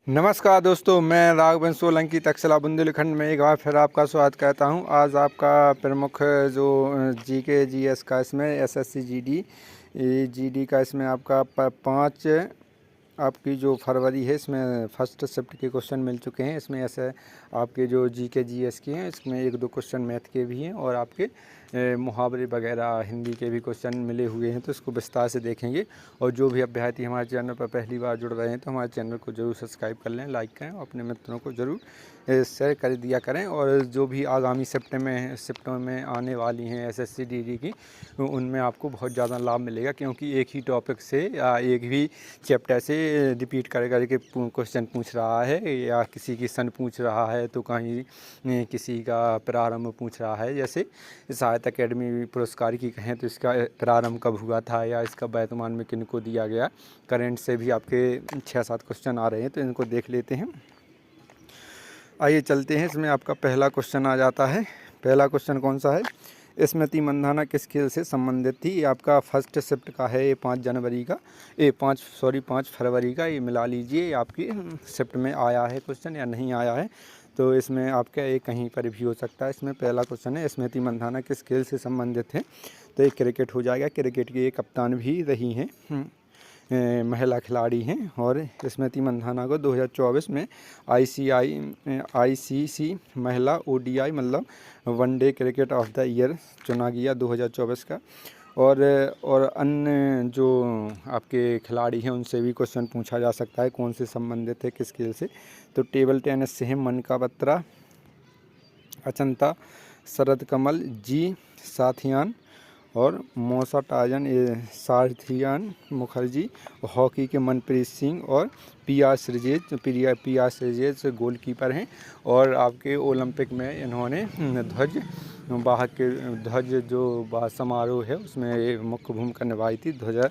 नमस्कार दोस्तों, मैं राघवेंद्र सोलंकी तक्षशिला बुंदेलखंड में एक बार फिर आपका स्वागत करता हूं। आज आपका प्रमुख जो जीके जीएस का इसमें एसएससी जीडी का इसमें आपका 5 आपकी जो फरवरी है इसमें फर्स्ट शिफ्ट के क्वेश्चन मिल चुके हैं। इसमें ऐसे आपके जो जीके जीएस के हैं, इसमें 1-2 क्वेश्चन मैथ के भी हैं और आपके मुहावरे वगैरह हिंदी के भी क्वेश्चन मिले हुए हैं, तो इसको विस्तार से देखेंगे। और जो भी अभ्यर्थी हमारे चैनल पर पहली बार जुड़ रहे हैं तो हमारे चैनल को जरूर सब्सक्राइब कर लें, लाइक करें और अपने मित्रों को ज़रूर शेयर कर दिया करें। और जो भी आगामी शिफ्टों में आने वाली हैं एसएससी जीडी की, उनमें आपको बहुत ज़्यादा लाभ मिलेगा, क्योंकि एक ही टॉपिक से या एक ही चैप्टर से रिपीट कर करके क्वेश्चन पूछ रहा है, या किसी की सन पूछ रहा है तो कहीं किसी का प्रारंभ पूछ रहा है। जैसे साहित्य अकेडमी पुरस्कार की कहें तो इसका प्रारंभ कब हुआ था या इसका वर्तमान में किनको दिया गया, करंट से भी आपके 6-7 क्वेश्चन आ रहे हैं, तो इनको देख लेते हैं। आइए चलते हैं। इसमें आपका पहला क्वेश्चन आ जाता है। पहला क्वेश्चन कौन सा है? स्मृति मंधाना किस खेल से संबंधित थी? ये आपका फर्स्ट शिफ्ट का है, ये 5 फरवरी का, ये मिला लीजिए। ये आपकी शिफ्ट में आया है क्वेश्चन या नहीं आया है, तो इसमें आपका ये कहीं पर भी हो सकता है। इसमें पहला क्वेश्चन है स्मृति मंधाना किस खेल से संबंधित है, तो ये क्रिकेट हो जाएगा। क्रिकेट की ये कप्तान भी रही हैं, महिला खिलाड़ी हैं। और स्मृति मंधाना को 2024 में आईसीसी महिला ओडीआई मतलब one day cricket of the year चुना गया 2024 का। और अन्य जो आपके खिलाड़ी हैं उनसे भी क्वेश्चन पूछा जा सकता है, कौन से संबंधित है किस खेल से। तो टेबल टेनिस से है मनका बत्रा, अचंता, शरद कमल, जी साथियान और मौसा टाजन, सारथियान मुखर्जी। हॉकी के मनप्रीत सिंह और पी आर श्रीजेश गोलकीपर हैं। और आपके ओलंपिक में इन्होंने ध्वज जो समारोह है उसमें मुख्य भूमिका निभाई थी, ध्वजा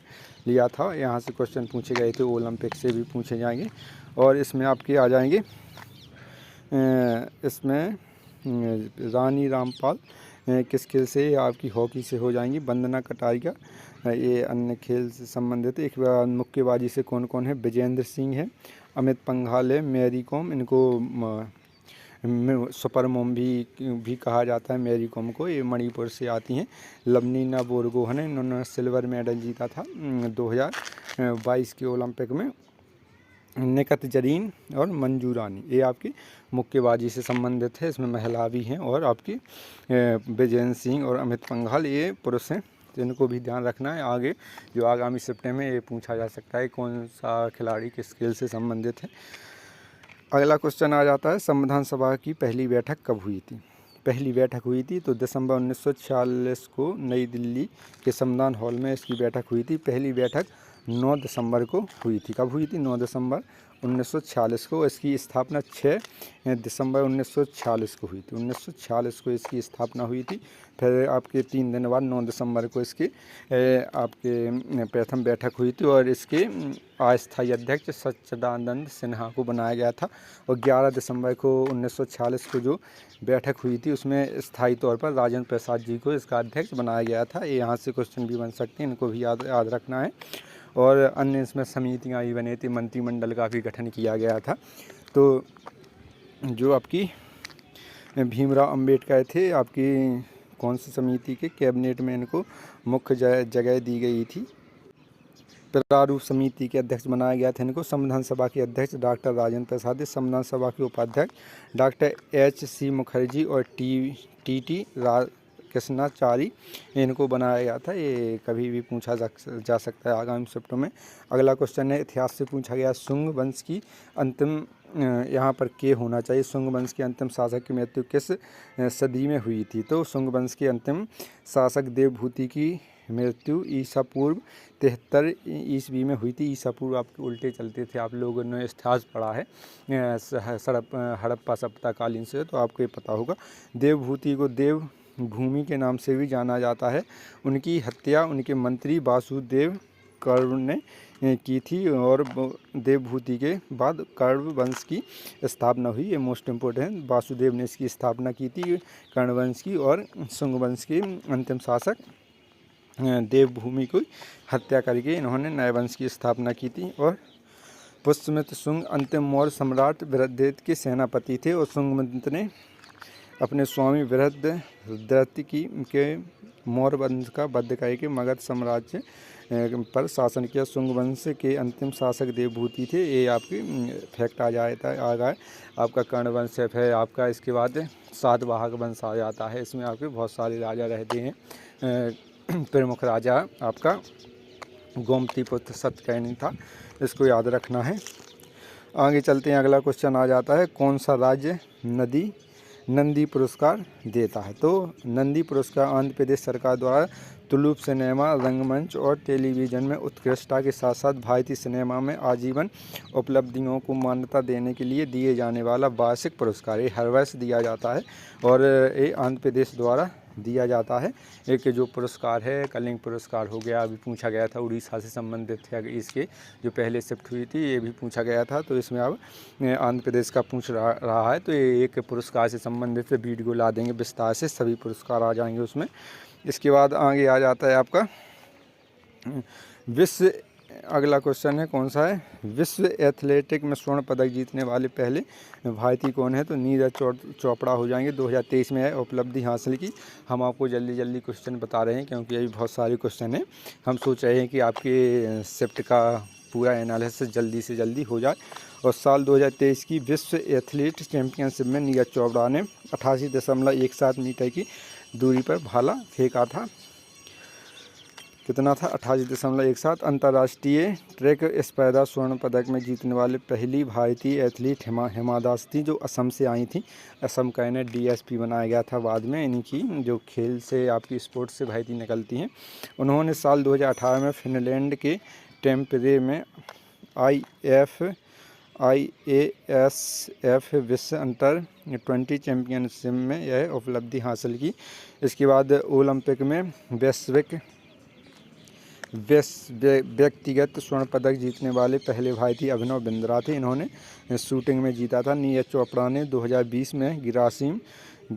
लिया था। यहाँ से क्वेश्चन पूछे गए थे, ओलंपिक से भी पूछे जाएंगे। और इसमें आपके आ जाएंगे, इसमें रानी रामपाल किस खेल से, आपकी हॉकी से हो जाएंगी। वंदना कटारिया ये अन्य खेल से संबंधित। एक बार मुक्केबाजी से कौन कौन है? विजेंद्र सिंह है, अमित पंघाल है, मैरी कॉम, इनको सुपर मोम भी कहा जाता है मैरी कॉम को, ये मणिपुर से आती हैं। लवलीना बोरगोहन है, इन्होंने सिल्वर मेडल जीता था 2022 के ओलंपिक में। निकत जरीन और मंजू रानी ये आपकी मुक्केबाजी से संबंधित है, इसमें महिला भी हैं। और आपकी विजेंद्र सिंह और अमित पंघाल ये पुरुष हैं, तो इनको भी ध्यान रखना है। आगे जो आगामी शिफ्ट में ये पूछा जा सकता है कौन सा खिलाड़ी किस खेल से संबंधित है। अगला क्वेश्चन आ जाता है संविधान सभा की पहली बैठक कब हुई थी? पहली बैठक हुई थी तो दिसंबर 1946 को नई दिल्ली के संविधान हॉल में इसकी बैठक हुई थी। पहली बैठक 9 दिसंबर को हुई थी। कब हुई थी? 9 दिसंबर 1946 को। इसकी स्थापना 6 दिसंबर 1946 को हुई थी। 1946 को इसकी स्थापना हुई थी। फिर आपके 3 दिन बाद 9 दिसंबर को इसकी आपके प्रथम बैठक हुई थी। और इसके अस्थायी अध्यक्ष सच्चिदानंद सिन्हा को बनाया गया था। और 11 दिसंबर को 1946 को जो बैठक हुई थी उसमें स्थायी तौर पर राजेंद्र प्रसाद जी को इसका अध्यक्ष बनाया गया था। ये यहाँ से क्वेश्चन भी बन सकते हैं, इनको भी याद रखना है। और अन्य इसमें समितियाँ भी बनी थी, मंत्रिमंडल का भी गठन किया गया था। तो जो आपकी भीमराव अंबेडकर थे, आपकी कौन सी समिति के कैबिनेट में इनको मुख्य जगह दी गई थी? प्रारूप समिति के अध्यक्ष बनाया गया था इनको। संविधान सभा के अध्यक्ष डॉक्टर राजेंद्र प्रसाद, संविधान सभा के उपाध्यक्ष डॉक्टर एच.सी. मुखर्जी और टी.टी. कृष्णाचारी इनको बनाया गया था। ये कभी भी पूछा जा सकता है आगामी शिफ्टों में। अगला क्वेश्चन है इतिहास से पूछा गया शुंग वंश की अंतिम, यहाँ पर के होना चाहिए, शुंग वंश के अंतिम शासक की मृत्यु किस सदी में हुई थी? तो शुंग वंश के अंतिम शासक देवभूति की मृत्यु ईसा पूर्व 73 ईस्वी में हुई थी। ईसा पूर्व आपके उल्टे चलते थे, आप लोगों ने इतिहास पढ़ा है हड़प्पा सभ्यताकालीन से, तो आपको ये पता होगा। देवभूति को देव भूमि के नाम से भी जाना जाता है। उनकी हत्या उनके मंत्री वासुदेव कर्ण ने की थी। और देवभूति के बाद कर्ण वंश की स्थापना हुई, ये मोस्ट इम्पोर्टेंट है। वासुदेव ने इसकी स्थापना की थी कर्ण वंश की। और शुंग वंश के अंतिम शासक देवभूमि को हत्या करके इन्होंने नए वंश की स्थापना की थी। और पुष्यमित्र शुंग अंतिम मौर्य सम्राट बृहद्रथ के सेनापति थे और शुंगमित्र ने अपने स्वामी बृहद्रथ के मौर्य वंश का वध करके मगध साम्राज्य पर शासन किया। शुंग वंश के अंतिम शासक देवभूति थे। ये आपकी फैक्ट आ गया आपका कर्ण वंश है आपका। इसके बाद सातवाहन वंश आ जाता है। इसमें आपके बहुत सारे राजा रहते हैं। प्रमुख राजा आपका गोमती पुत्र सत्यकर्णी था, इसको याद रखना है। आगे चलते हैं, अगला क्वेश्चन आ जाता है, कौन सा राज्य नंदी पुरस्कार देता है? तो नंदी पुरस्कार आंध्र प्रदेश सरकार द्वारा तुलुप सिनेमा, रंगमंच और टेलीविज़न में उत्कृष्टता के साथ साथ भारतीय सिनेमा में आजीवन उपलब्धियों को मान्यता देने के लिए दिए जाने वाला वार्षिक पुरस्कार। ये हर वर्ष दिया जाता है और ये आंध्र प्रदेश द्वारा दिया जाता है। एक जो पुरस्कार है कलिंग पुरस्कार हो गया, अभी पूछा गया था, उड़ीसा से संबंधित है इसके जो पहले शिफ्ट हुई थी, ये भी पूछा गया था। तो इसमें अब आंध्र प्रदेश का पूछ रहा है, तो ये एक पुरस्कार से संबंधित वीडियो ला देंगे विस्तार से, सभी पुरस्कार आ जाएंगे उसमें। इसके बाद आगे आ जाता है आपका विश्व, अगला क्वेश्चन है कौन सा है, विश्व एथलेटिक में स्वर्ण पदक जीतने वाले पहले भारतीय कौन है? तो नीरज चोपड़ा हो जाएंगे। 2023 में है उपलब्धि हासिल की। हम आपको जल्दी जल्दी क्वेश्चन बता रहे हैं क्योंकि अभी बहुत सारे क्वेश्चन हैं। हम सोच रहे हैं कि आपके शिफ्ट का पूरा एनालिसिस जल्दी से जल्दी हो जाए। और साल 2023 की विश्व एथलीट चैम्पियनशिप में नीरज चोपड़ा ने 88.17 मीटर की दूरी पर भाला फेंका था। कितना था? 88.17। अंतर्राष्ट्रीय ट्रैक स्पर्धा स्वर्ण पदक में जीतने वाले पहली भारतीय एथलीट हिमा दास थी, जो असम से आई थी। असम का इन्हें DSP बनाया गया था बाद में। इनकी जो खेल से आपकी स्पोर्ट्स से भारतीय निकलती हैं। उन्होंने साल 2018 में फिनलैंड के टेम्परे में IASF विश्व अंडर 20 चैम्पियनशिप में यह उपलब्धि हासिल की। इसके बाद ओलंपिक में व्यक्तिगत स्वर्ण पदक जीतने वाले पहले भारतीय अभिनव बिंद्रा थे। इन्होंने शूटिंग में जीता था। नीरज चोपड़ा ने 2020 में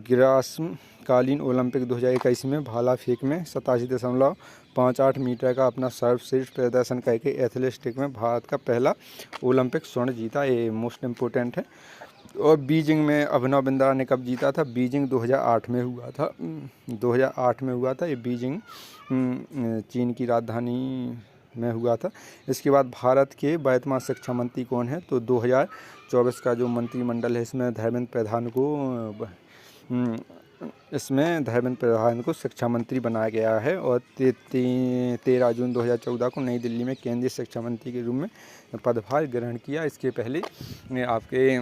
ग्रासकालीन ओलंपिक 2021 में भाला फेंक में 87.58 मीटर का अपना सर्वश्रेष्ठ प्रदर्शन करके एथलेटिक्स में भारत का पहला ओलंपिक स्वर्ण जीता। ये मोस्ट इम्पोर्टेंट है। और बीजिंग में अभिनव बिंद्रा ने कब जीता था? बीजिंग 2008 में हुआ था। 2008 में हुआ था ये बीजिंग, चीन की राजधानी में हुआ था। इसके बाद भारत के वर्तमान शिक्षा मंत्री कौन है? तो 2024 का जो मंत्रिमंडल है इसमें धर्मेंद्र प्रधान को शिक्षा मंत्री बनाया गया है। और 13 जून 2014 को नई दिल्ली में केंद्रीय शिक्षा मंत्री के रूप में पदभार ग्रहण किया। इसके पहले आपके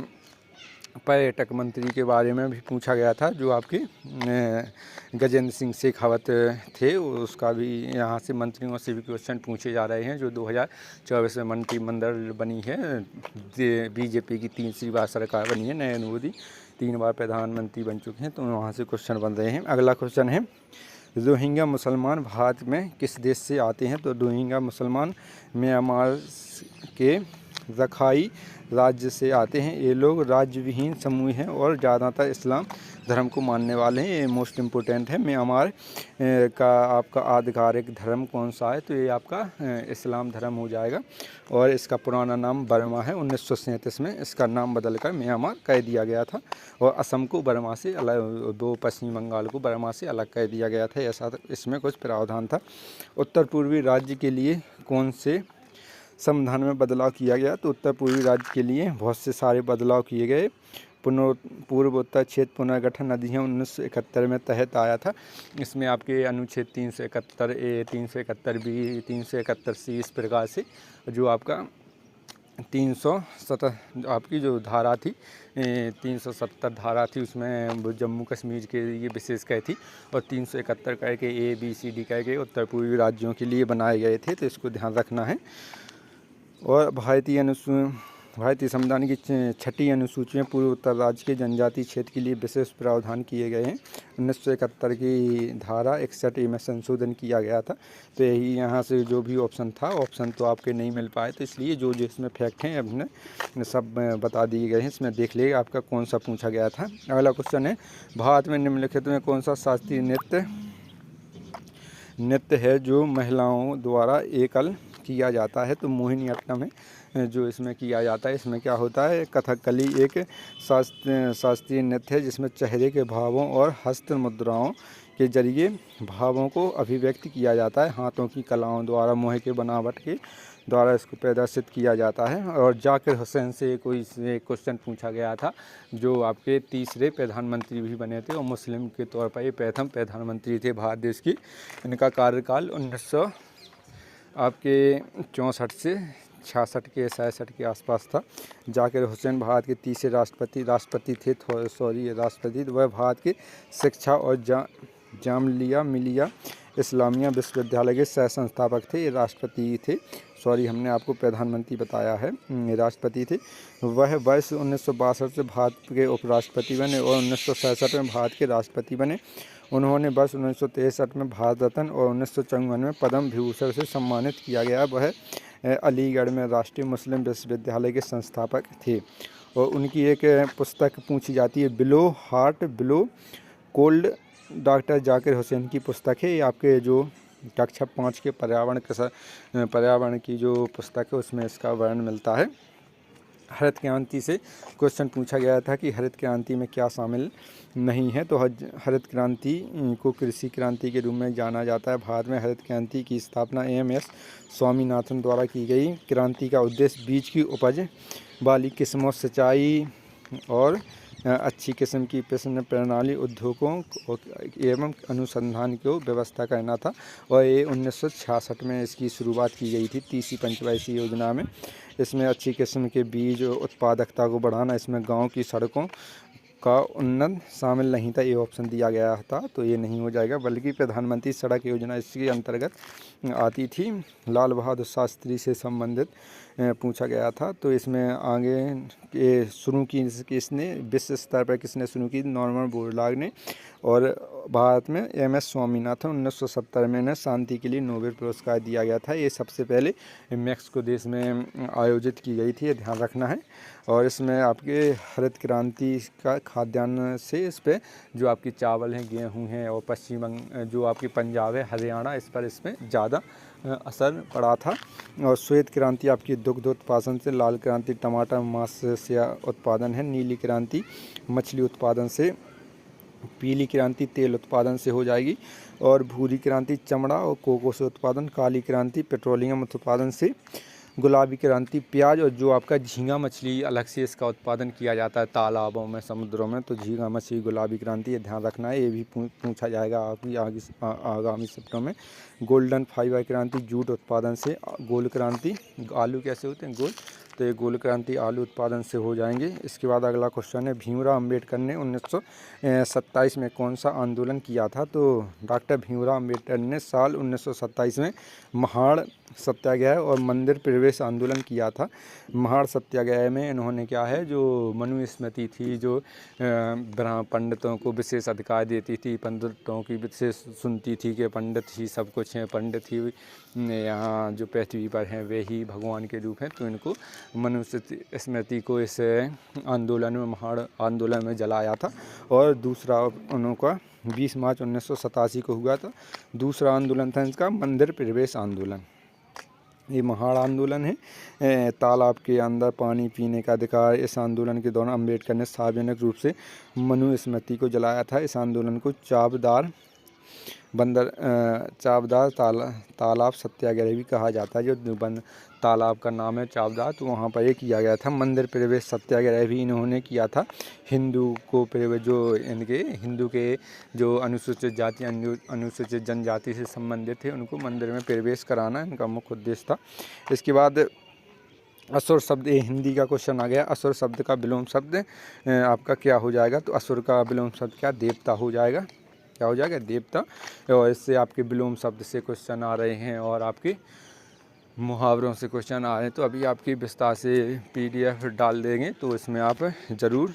पर्यटक मंत्री के बारे में भी पूछा गया था, जो आपके गजेंद्र सिंह शेखावत थे। उसका भी यहाँ से मंत्रियों से भी क्वेश्चन पूछे जा रहे हैं। जो 2024 में मंत्रिमंडल बनी है, बीजेपी की तीसरी बार सरकार बनी है, नरेंद्र मोदी 3 बार प्रधानमंत्री बन चुके हैं, तो वहाँ से क्वेश्चन बन रहे हैं। अगला क्वेश्चन है, रोहिंग्या मुसलमान भारत में किस देश से आते हैं? तो रोहिंग्या मुसलमान म्यांमार के रखाई राज्य से आते हैं। ये लोग राज्य विहीन समूह हैं और ज़्यादातर इस्लाम धर्म को मानने वाले हैं। ये मोस्ट इम्पोर्टेंट है। म्यांमार का आपका आधिकारिक धर्म कौन सा है? तो ये आपका इस्लाम धर्म हो जाएगा। और इसका पुराना नाम बर्मा है। 1937 में इसका नाम बदलकर म्यांमार कर दिया गया था। और असम को बर्मा से अलग, पश्चिम बंगाल को बर्मा से अलग कर दिया गया था। ऐसा इसमें कुछ प्रावधान था। उत्तर पूर्वी राज्य के लिए कौन से संविधान में बदलाव किया गया? तो उत्तर पूर्वी राज्य के लिए बहुत से सारे बदलाव किए गए। पूर्वोत्तर क्षेत्र पुनर्गठन अधिनियम 1971 में तहत आया था। इसमें आपके अनुच्छेद 371A, 371B, 371C इस प्रकार से जो आपका 370 आपकी जो धारा थी, 370 धारा थी, उसमें जम्मू कश्मीर के लिए विशेष कर थी। और 371 करके ABCD करके उत्तर पूर्वी राज्यों के लिए बनाए गए थे, तो इसको ध्यान रखना है। और भारतीय संविधान की 6ठी अनुसूची में पूर्वोत्तर राज्य के जनजातीय क्षेत्र के लिए विशेष प्रावधान किए गए हैं। 1971 की धारा 61A में संशोधन किया गया था। तो यही यहाँ से जो भी ऑप्शन था, ऑप्शन तो आपके नहीं मिल पाए, तो इसलिए जो जिसमें फैक्ट हैं अपने सब बता दिए गए हैं। इसमें देख लीजिए आपका कौन सा पूछा गया था। अगला क्वेश्चन है, भारत में निम्नलिखित में कौन सा शास्त्रीय नृत्य है जो महिलाओं द्वारा एकल किया जाता है? तो मोहिनीअट्टम है। जो इसमें किया जाता है, इसमें क्या होता है, कथकली एक शास्त्रीय नृत्य है जिसमें चेहरे के भावों और हस्त मुद्राओं के जरिए भावों को अभिव्यक्त किया जाता है। हाथों की कलाओं द्वारा मोह के बनावट के द्वारा इसको प्रदर्शित किया जाता है। और जाकिर हुसैन से कोई क्वेश्चन पूछा गया था, जो आपके तीसरे प्रधानमंत्री भी बने थे और मुस्लिम के तौर पर ये प्रथम प्रधानमंत्री थे भारत देश की। इनका कार्यकाल 1964 से 66 के 67 के आसपास था। जाकिर हुसैन भारत के तीसरे राष्ट्रपति थे। वह भारत के शिक्षा और जामिया मिलिया इस्लामिया विश्वविद्यालय के सह संस्थापक थे। ये राष्ट्रपति थे, हमने आपको प्रधानमंत्री बताया है, राष्ट्रपति थे। वह वर्ष 1962 से भारत के उपराष्ट्रपति बने और 1967 में भारत के राष्ट्रपति बने। उन्होंने वर्ष 1963 में भारत रत्न और 1954 में पद्म विभूषण से सम्मानित किया गया। वह अलीगढ़ में राष्ट्रीय मुस्लिम विश्वविद्यालय के संस्थापक थे। और उनकी एक पुस्तक पूछी जाती है, below heart below cold, doctor Zakir Hussain की पुस्तक है। ये आपके जो कक्षा 5 के पर्यावरण की जो पुस्तक है उसमें इसका वर्णन मिलता है। हरित क्रांति से क्वेश्चन पूछा गया था कि हरित क्रांति में क्या शामिल नहीं है, तो हरित क्रांति को कृषि क्रांति के रूप में जाना जाता है। भारत में हरित क्रांति की स्थापना एम.एस. स्वामीनाथन द्वारा की गई। क्रांति का उद्देश्य बीज की उपज वाली किस्मों, सिंचाई और अच्छी किस्म की प्रश्न प्रणाली, उद्योगों एवं अनुसंधान को व्यवस्था करना था। और ये 1966 में इसकी शुरुआत की गई थी, तीसरी पंचवर्षीय योजना में। इसमें अच्छी किस्म के बीज उत्पादकता को बढ़ाना, इसमें गांव की सड़कों का उन्नत शामिल नहीं था, ये ऑप्शन दिया गया था, तो ये नहीं हो जाएगा। बल्कि प्रधानमंत्री सड़क योजना इसके अंतर्गत आती थी। लाल बहादुर शास्त्री से संबंधित पूछा गया था, तो इसमें आगे शुरू की किसने, विश्व स्तर पर किसने शुरू की, नॉर्मन बोरलॉग ने। और भारत में एम.एस. स्वामीनाथन 1970 में इन्हें शांति के लिए नोबेल पुरस्कार दिया गया था। ये सबसे पहले मैक्सिको देश में आयोजित की गई थी, ये ध्यान रखना है। और इसमें आपके हरित क्रांति का खाद्यान्न से इस पर जो आपकी चावल हैं, गेहूं हैं और जो आपकी पंजाब है, हरियाणा, इस पर इसमें ज़्यादा असर पड़ा था। और श्वेत क्रांति आपकी दुग्ध उत्पादन से, लाल क्रांति टमाटर मांस से उत्पादन है, नीली क्रांति मछली उत्पादन से, पीली क्रांति तेल उत्पादन से हो जाएगी, और भूरी क्रांति चमड़ा और कोको से उत्पादन, काली क्रांति पेट्रोलियम उत्पादन से, गुलाबी क्रांति प्याज और जो आपका झींगा मछली अलग से इसका उत्पादन किया जाता है तालाबों में, समुद्रों में, तो झींगा मछली गुलाबी क्रांति, ये ध्यान रखना है, ये भी पूछा जाएगा आपकी आगामी सत्रों में। गोल्डन फाइबर क्रांति जूट उत्पादन से, गोल क्रांति आलू कैसे होते हैं, गोल, तो ये गोल क्रांति आलू उत्पादन से हो जाएंगे। इसके बाद अगला क्वेश्चन है, भीमराव अंबेडकर ने 1927 में कौन सा आंदोलन किया था, तो डॉक्टर भीमराव अंबेडकर ने साल 1927 में महाड़ सत्याग्रह और मंदिर प्रवेश आंदोलन किया था। महाड़ सत्याग्रह में इन्होंने क्या है, जो मनुस्मृति थी, जो पंडितों को विशेष अधिकार देती थी, पंडितों की विशेष सुनती थी कि पंडित ही सब कुछ हैं, पंडित ही यहाँ जो पृथ्वी पर हैं वे ही भगवान के रूप हैं, तो इनको मनुस्मृति को इस आंदोलन में, महाड़ आंदोलन में जलाया था। और दूसरा उनका 20 मार्च 1987 को हुआ था। दूसरा आंदोलन था इसका मंदिर प्रवेश आंदोलन। ये महाड़ आंदोलन है। तालाब के अंदर पानी पीने का अधिकार, इस आंदोलन के दौरान अंबेडकर ने सार्वजनिक रूप से मनुस्मृति को जलाया था। इस आंदोलन को चावदार तालाब सत्याग्रह भी कहा जाता है। जो तालाब का नाम है चावदार, तो वहाँ पर ये किया गया था। मंदिर प्रवेश सत्याग्रह भी इन्होंने किया था। हिंदू को प्रवेश, जो इनके हिंदू के जो अनुसूचित जाति अनुसूचित जनजाति से संबंधित थे, उनको मंदिर में प्रवेश कराना इनका मुख्य उद्देश्य था। इसके बाद असुर शब्द, ये हिंदी का क्वेश्चन आ गया। असुर शब्द का विलोम शब्द आपका क्या हो जाएगा, तो असुर का विलोम शब्द क्या, देवता हो जाएगा। क्या हो जाएगा, देवता। और इससे आपके विलोम शब्द से क्वेश्चन आ रहे हैं और आपके मुहावरों से क्वेश्चन आ रहे हैं, तो अभी आपकी विस्तार से PDF डाल देंगे, तो इसमें आप ज़रूर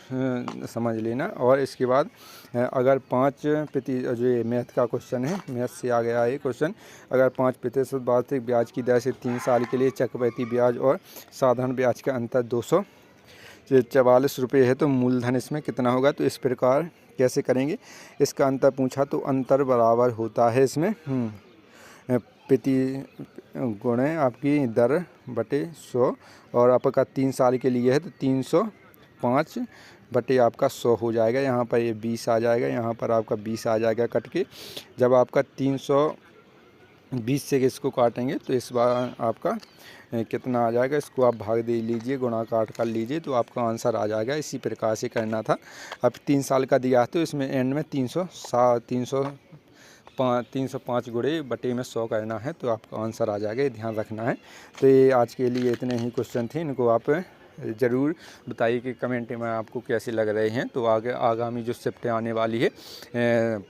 समझ लेना। और इसके बाद अगर 5% जो ये मैथ का क्वेश्चन है, मैथ से आ गया है क्वेश्चन, अगर 5% वार्षिक ब्याज की दर से 3 साल के लिए चक्रवृद्धि ब्याज और साधारण ब्याज का अंतर 244 रुपये है, तो मूलधन इसमें कितना होगा, तो इस प्रकार कैसे करेंगे। इसका अंतर पूछा तो अंतर बराबर होता है इसमें प्रति गुणे आपकी दर बटे 100, और आपका 3 साल के लिए है तो 305 बटे आपका 100 हो जाएगा। यहाँ पर ये 20 आ जाएगा, यहाँ पर आपका 20 आ जाएगा कट के। जब आपका 320 से इसको काटेंगे तो इस बार आपका कितना आ जाएगा, इसको आप भाग दे लीजिए, गुणा काट कर लीजिए तो आपका आंसर आ जाएगा। इसी प्रकार से करना था। अब 3 साल का दिया तो इसमें एंड में 305 गुणे बटे में 100 करना है तो आपका आंसर आ जाएगा। ये ध्यान रखना है। तो ये आज के लिए इतने ही क्वेश्चन थे, इनको आप ज़रूर बताइए कि कमेंट में आपको कैसे लग रहे हैं। तो आगे आगामी जो शिफ्ट आने वाली है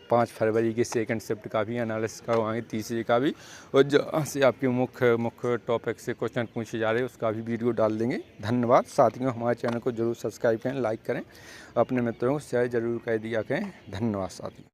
5 फरवरी की सेकंड शिफ्ट का भी एनालिसिस करवाएंगे, तीसरे का भी, और जहाँ से आपके मुख्य टॉपिक से क्वेश्चन पूछे जा रहे हैं उसका भी वीडियो डाल देंगे। धन्यवाद साथियों, हमारे चैनल को जरूर सब्सक्राइब करें, लाइक करें, अपने मित्रों को शेयर जरूर कर दिया करें। धन्यवाद साथियों।